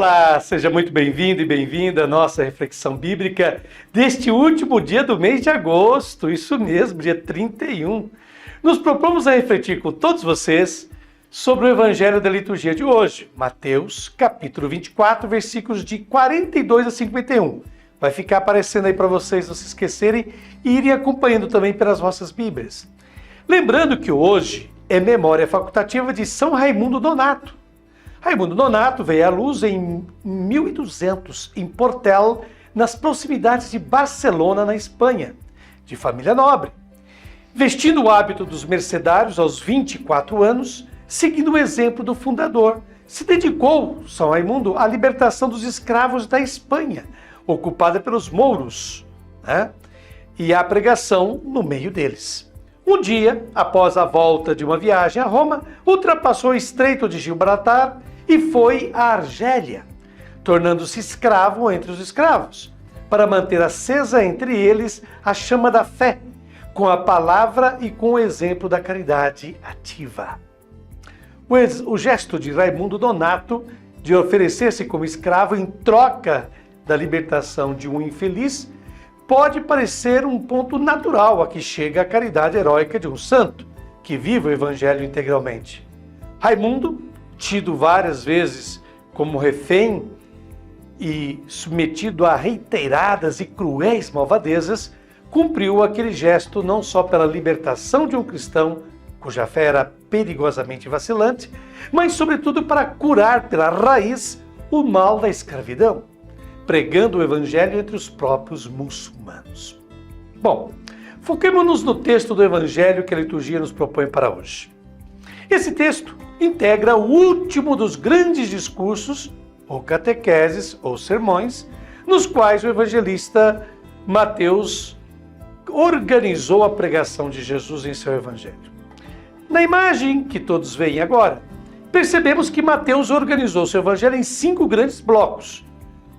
Olá, seja muito bem-vindo e bem-vinda à nossa reflexão bíblica deste último dia do mês de agosto, isso mesmo, dia 31. Nos propomos a refletir com todos vocês sobre o Evangelho da liturgia de hoje, Mateus, capítulo 24, versículos de 42 a 51. Vai ficar aparecendo aí para vocês não se esquecerem e irem acompanhando também pelas vossas Bíblias. Lembrando que hoje é memória facultativa de São Raimundo Nonato. Raimundo Nonato veio à luz em 1200, em Portel, nas proximidades de Barcelona, na Espanha, de família nobre. Vestindo o hábito dos mercedários aos 24 anos, seguindo o exemplo do fundador, se dedicou, São Raimundo, à libertação dos escravos da Espanha, ocupada pelos mouros, e à pregação no meio deles. Um dia, após a volta de uma viagem a Roma, ultrapassou o Estreito de Gibraltar e foi à Argélia, tornando-se escravo entre os escravos, para manter acesa entre eles a chama da fé, com a palavra e com o exemplo da caridade ativa. O gesto de Raimundo Nonato de oferecer-se como escravo em troca da libertação de um infeliz pode parecer um ponto natural a que chega a caridade heróica de um santo, que vive o Evangelho integralmente. Raimundo, tido várias vezes como refém e submetido a reiteradas e cruéis malvadezas, cumpriu aquele gesto não só pela libertação de um cristão cuja fé era perigosamente vacilante, mas sobretudo para curar pela raiz o mal da escravidão, pregando o Evangelho entre os próprios muçulmanos. Bom, foquemo-nos no texto do Evangelho que a liturgia nos propõe para hoje. Esse texto integra o último dos grandes discursos, ou catequeses, ou sermões, nos quais o evangelista Mateus organizou a pregação de Jesus em seu Evangelho. Na imagem que todos veem agora, percebemos que Mateus organizou seu Evangelho em 5 grandes blocos,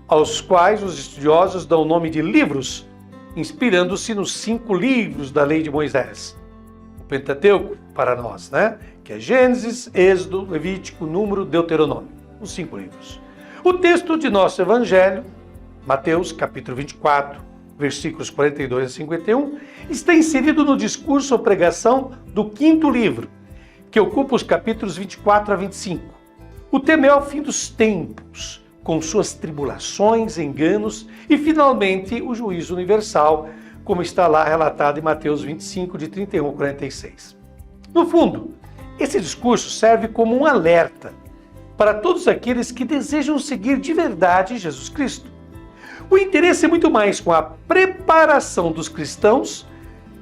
aos quais os estudiosos dão o nome de livros, inspirando-se nos 5 livros da lei de Moisés. O Pentateuco, para nós, que é Gênesis, Êxodo, Levítico, Número, Deuteronômio, os 5 livros. O texto de nosso Evangelho, Mateus, capítulo 24, versículos 42 a 51, está inserido no discurso ou pregação do 5º livro, que ocupa os capítulos 24 a 25. O tema é o fim dos tempos, com suas tribulações, enganos e, finalmente, o juízo universal, como está lá relatado em Mateus 25, de 31 a 46. No fundo, esse discurso serve como um alerta para todos aqueles que desejam seguir de verdade Jesus Cristo. O interesse é muito mais com a preparação dos cristãos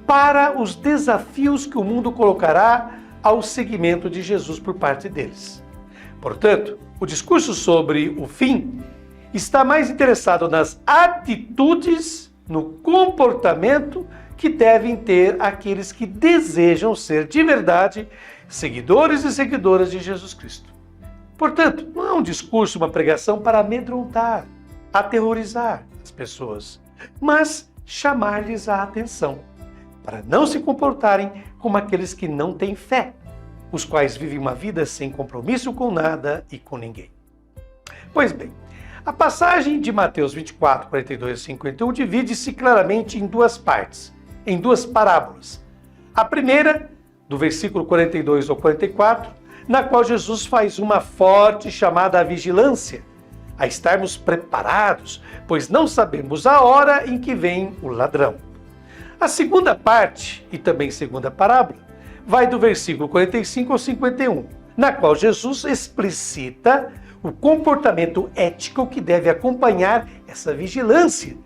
para os desafios que o mundo colocará ao seguimento de Jesus por parte deles. Portanto, o discurso sobre o fim está mais interessado nas atitudes, no comportamento que devem ter aqueles que desejam ser de verdade seguidores e seguidoras de Jesus Cristo. Portanto, não é um discurso, uma pregação para amedrontar, aterrorizar as pessoas, mas chamar-lhes a atenção, para não se comportarem como aqueles que não têm fé, os quais vivem uma vida sem compromisso com nada e com ninguém. Pois bem, a passagem de Mateus 24, 42 e 51 divide-se claramente em 2 partes, em 2 parábolas. A primeira, do versículo 42 ao 44, na qual Jesus faz uma forte chamada à vigilância, a estarmos preparados, pois não sabemos a hora em que vem o ladrão. A segunda parte, e também segunda parábola, vai do versículo 45 ao 51, na qual Jesus explicita o comportamento ético que deve acompanhar essa vigilância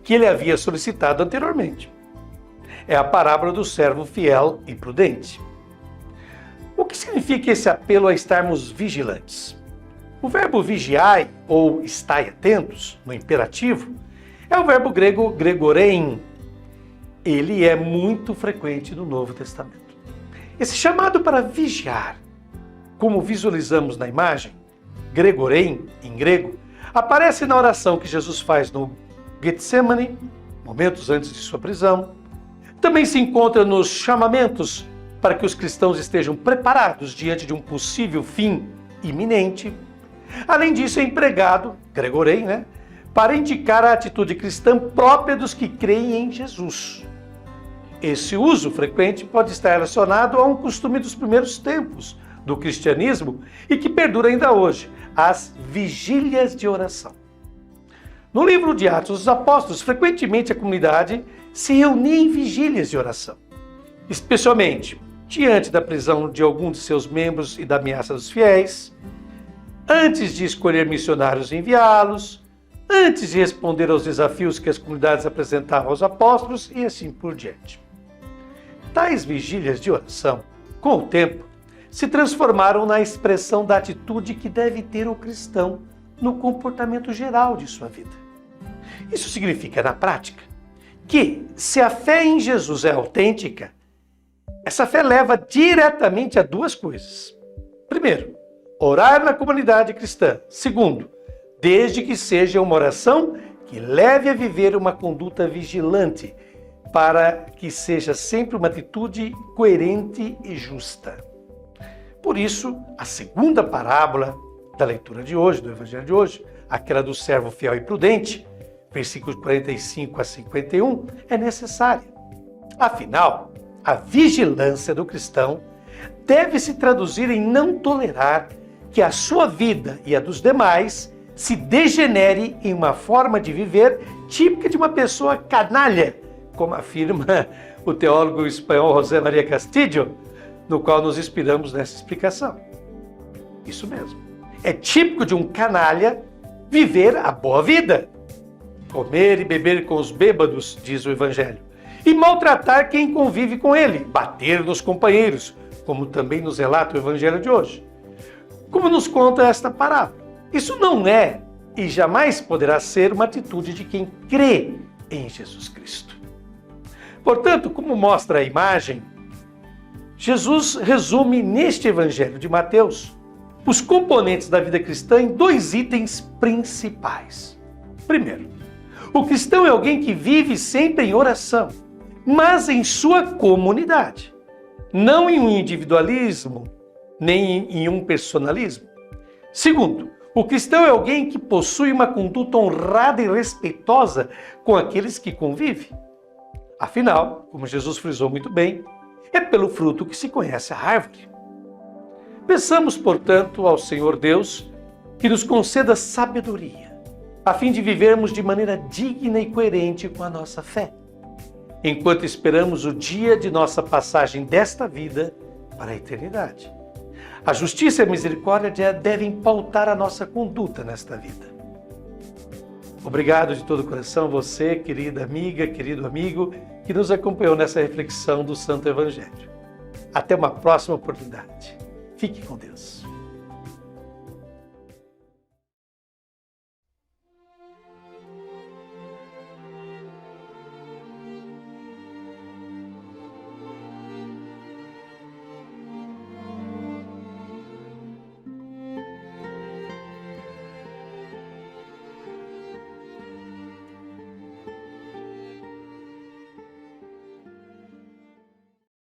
que ele havia solicitado anteriormente. É a parábola do servo fiel e prudente. O que significa esse apelo a estarmos vigilantes? O verbo vigiai, ou estai atentos, no imperativo, é o verbo grego gregorein. Ele é muito frequente no Novo Testamento. Esse chamado para vigiar, como visualizamos na imagem, gregorein, em grego, aparece na oração que Jesus faz no Getsemane, momentos antes de sua prisão. Também se encontra nos chamamentos para que os cristãos estejam preparados diante de um possível fim iminente. Além disso, é empregado, gregorei, para indicar a atitude cristã própria dos que creem em Jesus. Esse uso frequente pode estar relacionado a um costume dos primeiros tempos do cristianismo e que perdura ainda hoje, as vigílias de oração. No livro de Atos dos Apóstolos, frequentemente a comunidade se reunia em vigílias de oração, especialmente diante da prisão de algum de seus membros e da ameaça dos fiéis, antes de escolher missionários e enviá-los, antes de responder aos desafios que as comunidades apresentavam aos apóstolos e assim por diante. Tais vigílias de oração, com o tempo, se transformaram na expressão da atitude que deve ter o cristão no comportamento geral de sua vida. Isso significa, na prática, que se a fé em Jesus é autêntica, essa fé leva diretamente a duas coisas. Primeiro, orar na comunidade cristã. Segundo, desde que seja uma oração que leve a viver uma conduta vigilante, para que seja sempre uma atitude coerente e justa. Por isso, a segunda parábola da leitura de hoje, do Evangelho de hoje, aquela do servo fiel e prudente, versículos 45 a 51, é necessária. Afinal, a vigilância do cristão deve se traduzir em não tolerar que a sua vida e a dos demais se degenere em uma forma de viver típica de uma pessoa canalha, como afirma o teólogo espanhol José María Castillo, no qual nos inspiramos nessa explicação. Isso mesmo. É típico de um canalha viver a boa vida, comer e beber com os bêbados, diz o Evangelho, e maltratar quem convive com ele, bater nos companheiros, como também nos relata o Evangelho de hoje. Como nos conta esta parábola, isso não é e jamais poderá ser uma atitude de quem crê em Jesus Cristo. Portanto, como mostra a imagem, Jesus resume neste Evangelho de Mateus os componentes da vida cristã em dois itens principais. Primeiro, o cristão é alguém que vive sempre em oração, mas em sua comunidade, não em um individualismo, nem em um personalismo. Segundo, o cristão é alguém que possui uma conduta honrada e respeitosa com aqueles que convive. Afinal, como Jesus frisou muito bem, é pelo fruto que se conhece a árvore. Peçamos, portanto, ao Senhor Deus que nos conceda sabedoria, a fim de vivermos de maneira digna e coerente com a nossa fé, enquanto esperamos o dia de nossa passagem desta vida para a eternidade. A justiça e a misericórdia devem pautar a nossa conduta nesta vida. Obrigado de todo o coração você, querida amiga, querido amigo, que nos acompanhou nessa reflexão do Santo Evangelho. Até uma próxima oportunidade. Fique com Deus.